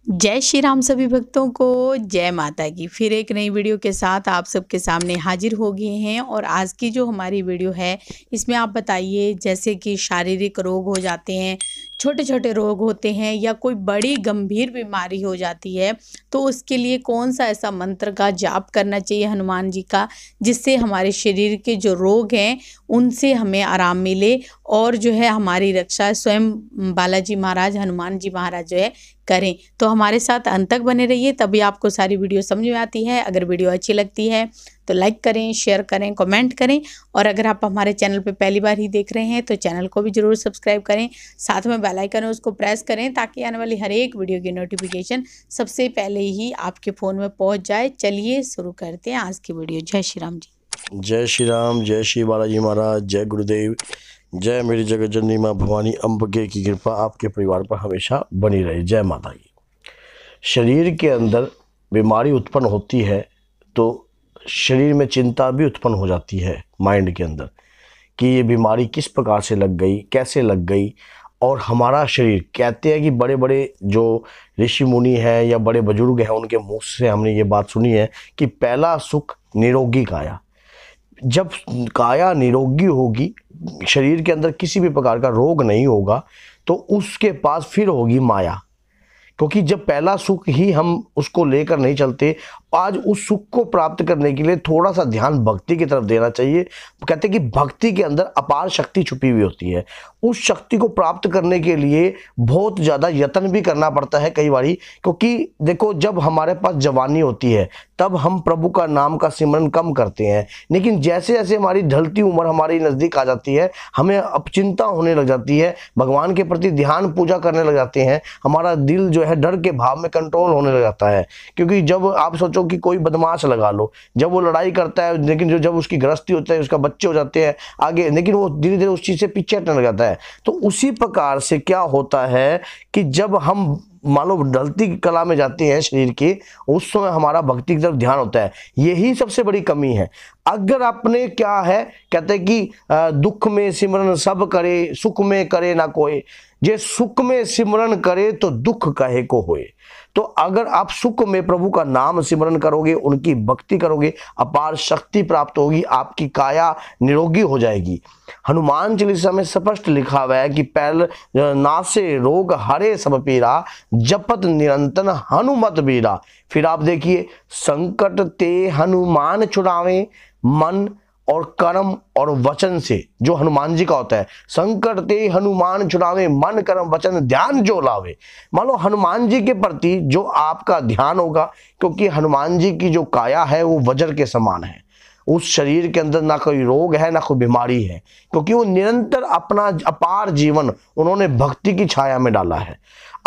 जय श्री राम सभी भक्तों को जय माता की। फिर एक नई वीडियो के साथ आप सबके सामने हाजिर हो गए हैं। और आज की जो हमारी वीडियो है इसमें आप बताइए, जैसे कि शारीरिक रोग हो जाते हैं, छोटे छोटे रोग होते हैं, या कोई बड़ी गंभीर बीमारी हो जाती है, तो उसके लिए कौन सा ऐसा मंत्र का जाप करना चाहिए हनुमान जी का, जिससे हमारे शरीर के जो रोग हैं उनसे हमें आराम मिले और जो है हमारी रक्षा स्वयं बालाजी महाराज, हनुमान जी महाराज जो है करें। तो हमारे साथ अंत तक बने रहिए, तभी आपको सारी वीडियो समझ में आती है। अगर वीडियो अच्छी लगती है तो लाइक करें, शेयर करें, कमेंट करें। और अगर आप हमारे चैनल पे पहली बार ही देख रहे हैं तो चैनल को भी जरूर सब्सक्राइब करें, साथ में बेल आइकन है उसको प्रेस करें, ताकि आने वाली हर एक वीडियो की नोटिफिकेशन सबसे पहले ही आपके फ़ोन में पहुँच जाए। चलिए शुरू करते हैं आज की वीडियो। जय श्री राम जी। जय श्री राम, जय श्री बालाजी महाराज, जय गुरुदेव, जय मेरी जगत जननी माँ भवानी अम्बिके की कृपा आपके परिवार पर हमेशा बनी रहे। जय माता की। शरीर के अंदर बीमारी उत्पन्न होती है तो शरीर में चिंता भी उत्पन्न हो जाती है माइंड के अंदर कि ये बीमारी किस प्रकार से लग गई, कैसे लग गई। और हमारा शरीर, कहते हैं कि बड़े बड़े जो ऋषि मुनि हैं या बड़े बुजुर्ग हैं उनके मुँह से हमने ये बात सुनी है कि पहला सुख निरोगी काया। जब काया निरोगी होगी, शरीर के अंदर किसी भी प्रकार का रोग नहीं होगा, तो उसके पास फिर होगी माया। क्योंकि जब पहला सुख ही हम उसको लेकर नहीं चलते, आज उस सुख को प्राप्त करने के लिए थोड़ा सा ध्यान भक्ति की तरफ देना चाहिए। कहते हैं कि भक्ति के अंदर अपार शक्ति छुपी हुई होती है। उस शक्ति को प्राप्त करने के लिए बहुत ज़्यादा यत्न भी करना पड़ता है कई बारी। क्योंकि देखो, जब हमारे पास जवानी होती है तब हम प्रभु का नाम का सिमरन कम करते हैं, लेकिन जैसे जैसे हमारी ढलती उम्र हमारी नज़दीक आ जाती है, हमें अब चिंता होने लग जाती है, भगवान के प्रति ध्यान पूजा करने लग जाते हैं, हमारा दिल जो है डर के भाव में कंट्रोल होने लग जाता है। क्योंकि जब आप सोचो कि कोई बदमाश लगा लो, जब वो लड़ाई करता है, लेकिन जब उसकी गृहस्थी होता है, उसका बच्चे हो जाते हैं आगे, लेकिन वो धीरे धीरे उस चीज़ से पीछे हटने लग जाता है। तो उसी प्रकार से क्या होता है कि जब हम मान लो ढलती कला में जाते हैं शरीर की, उस समय हमारा भक्ति की तरफ ध्यान होता है। यही सबसे बड़ी कमी है। अगर आपने क्या है, कहते हैं कि दुख में सिमरन सब करे, सुख में करे ना कोई, जे सुख में सिमरन करे तो दुख कहे को होए। तो अगर आप सुख में प्रभु का नाम सिमरन करोगे, उनकी भक्ति करोगे, अपार शक्ति प्राप्त होगी, आपकी काया निरोगी हो जाएगी। हनुमान चालीसा में स्पष्ट लिखा हुआ है कि पहल नासे रोग हरे सब पीरा, जपत निरंतर हनुमत बीरा। फिर आप देखिए, संकट ते हनुमान छुड़ावे, मन और कर्म और वचन से, जो हनुमान जी का होता है, संकट ते हनुमान छुड़ावे, मन कर्म वचन ध्यान जो लावे। मान लो हनुमान जी के प्रति जो आपका ध्यान होगा, क्योंकि हनुमान जी की जो काया है वो वज्र के समान है। उस शरीर के अंदर ना कोई रोग है ना कोई बीमारी है, क्योंकि वो निरंतर अपना अपार जीवन उन्होंने भक्ति की छाया में डाला है।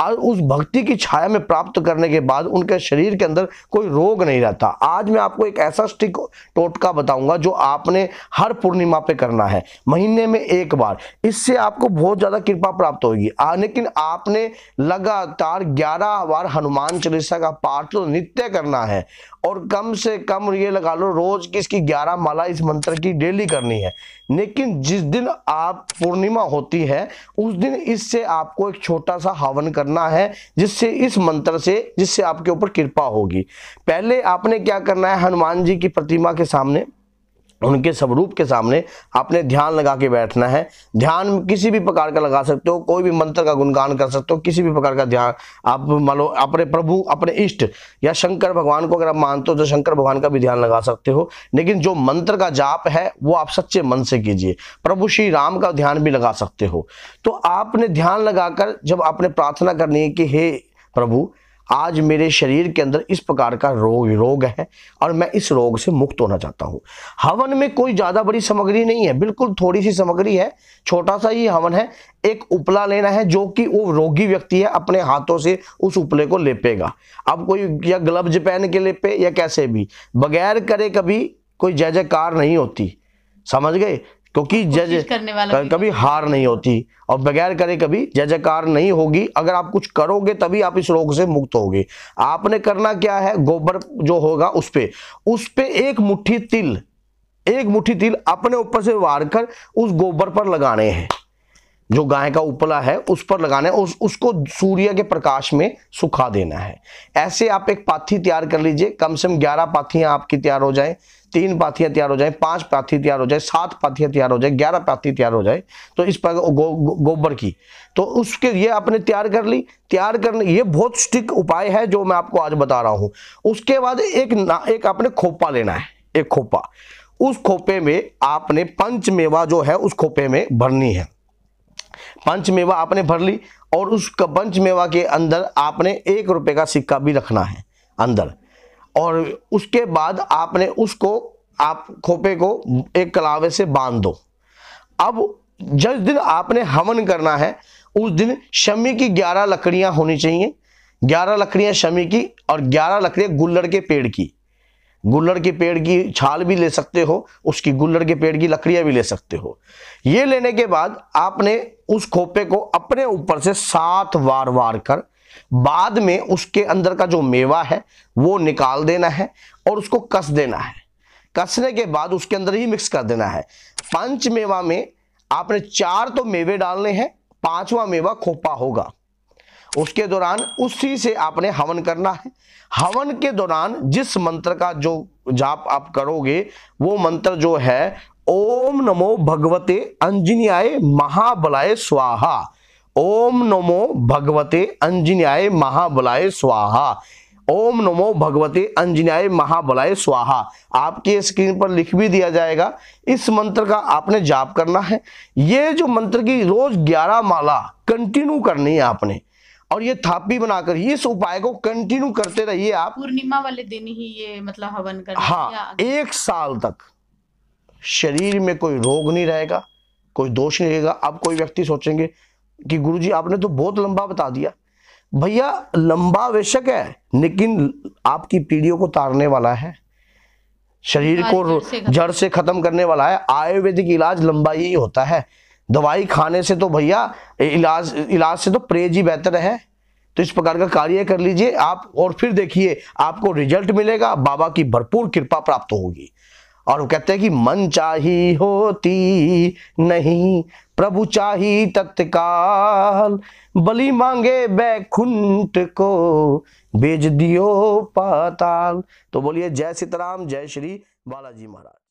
और उस भक्ति की छाया में प्राप्त करने के बाद उनके शरीर के अंदर कोई रोग नहीं रहता। आज मैं आपको एक ऐसा स्टिक टोटका बताऊंगा जो आपने हर पूर्णिमा पे करना है, महीने में एक बार। इससे आपको बहुत ज़्यादा कृपा प्राप्त होगी। लेकिन आपने लगातार 11 बार हनुमान चालीसा का पाठ तो नित्य करना है, और कम से कम ये लगा लो रोज की इसकी 11 माला इस मंत्र की डेली करनी है। लेकिन जिस दिन आप पूर्णिमा होती है उस दिन इससे आपको एक छोटा सा हवन करना है, जिससे इस मंत्र से, जिससे आपके ऊपर कृपा होगी। पहले आपने क्या करना है, हनुमान जी की प्रतिमा के सामने, उनके स्वरूप के सामने आपने ध्यान लगा के बैठना है। ध्यान किसी भी प्रकार का लगा सकते हो, कोई भी मंत्र का गुणगान कर सकते हो, किसी भी प्रकार का ध्यान आप मान लो अपने प्रभु, अपने इष्ट या शंकर भगवान को अगर आप मानते हो तो शंकर भगवान का भी ध्यान लगा सकते हो। लेकिन जो मंत्र का जाप है वो आप सच्चे मन से कीजिए। प्रभु श्री राम का ध्यान भी लगा सकते हो। तो आपने ध्यान लगाकर जब आपने प्रार्थना करनी है कि हे प्रभु, आज मेरे शरीर के अंदर इस प्रकार का रोग है और मैं इस रोग से मुक्त होना चाहता हूँ। हवन में कोई ज़्यादा बड़ी सामग्री नहीं है, बिल्कुल थोड़ी सी सामग्री है, छोटा सा ही हवन है। एक उपला लेना है जो कि वो रोगी व्यक्ति है अपने हाथों से उस उपले को लेपेगा। अब कोई या ग्लव्स पहन के लेपे या कैसे भी, बगैर करे कभी कोई जय जयकार नहीं होती, समझ गए? क्योंकि जय कभी हार नहीं होती और बगैर करे कभी जय जयकार नहीं होगी। अगर आप कुछ करोगे तभी आप इस रोग से मुक्त होगे। आपने करना क्या है, गोबर जो होगा उस पे एक मुट्ठी तिल अपने ऊपर से वार कर उस गोबर पर लगाने हैं। जो गाय का उपला है उस पर लगाना है, उसको सूर्य के प्रकाश में सुखा देना है। ऐसे आप एक पाथी तैयार कर लीजिए, कम से कम 11 पाथियां आपकी तैयार हो जाएं, 3 पाथियां तैयार हो जाए, 5 पाथी तैयार हो जाए, 7 पाथियां तैयार हो जाए, 11 पाथी तैयार हो जाए, तो इस पर गोबर की, तो उसके ये आपने तैयार कर ली। तैयार करने ये बहुत स्टिक उपाय है जो मैं आपको आज बता रहा हूं। उसके बाद एक आपने खोपा लेना है, एक खोपा, उस खोपे में आपने पंचमेवा जो है उस खोपे में भरनी है। पंचमेवा आपने भर ली और उस पंचमेवा के अंदर आपने 1 रुपए का सिक्का भी रखना है अंदर, और उसके बाद आपने उसको आप खोपे को एक कलावे से बांध दो। अब जिस दिन आपने हवन करना है उस दिन शमी की 11 लकड़ियां होनी चाहिए, 11 लकड़ियां शमी की और 11 लकड़ियां गुल्लड़ के पेड़ की। गुल्लड़ के पेड़ की छाल भी ले सकते हो, उसकी गुल्लड़ के पेड़ की लकड़ियां भी ले सकते हो। ये लेने के बाद आपने उस खोपे को अपने ऊपर से 7 वार वार कर, बाद में उसके अंदर का जो मेवा है वो निकाल देना है और उसको कस देना है। कसने के बाद उसके अंदर ही मिक्स कर देना है। पंच मेवा में आपने 4 तो मेवे डालने हैं, 5वां मेवा खोपा होगा। उसके दौरान उसी से आपने हवन करना है। हवन के दौरान जिस मंत्र का जो जाप आप करोगे वो मंत्र जो है ओम नमो भगवते अंजनीयाय महाबलाय स्वाहा। ओम नमो भगवते अंजनीयाय महाबलाय स्वाहा। ओम नमो भगवते अंजनीयाय महाबलाय स्वाहा। आपकी स्क्रीन पर लिख भी दिया जाएगा। इस मंत्र का आपने जाप करना है। ये जो मंत्र की रोज 11 माला कंटिन्यू करनी है आपने, और ये थापी बनाकर इस उपाय को कंटिन्यू करते रहिए आप। पूर्णिमा वाले दिन ही ये मतलब हवन करना? हाँ, 1 साल तक शरीर में कोई रोग नहीं रहेगा, कोई दोष नहीं रहेगा। अब कोई व्यक्ति सोचेंगे कि गुरुजी आपने तो बहुत लंबा बता दिया। भैया लंबा बेशक है, लेकिन आपकी पीढ़ियों को तारने वाला है, शरीर को जड़ से खत्म करने वाला है। आयुर्वेदिक इलाज लंबा ही होता है। दवाई खाने से तो भैया इलाज से तो परहेज ही बेहतर है। तो इस प्रकार का कार्य कर लीजिए आप, और फिर देखिए आपको रिजल्ट मिलेगा, बाबा की भरपूर कृपा प्राप्त होगी। और वो कहते हैं कि मन चाही होती नहीं, प्रभु चाही तत्काल, बलि मांगे बैकुंठ को, भेज दियो पाताल। तो बोलिए जय सीताराम, जय श्री बालाजी महाराज।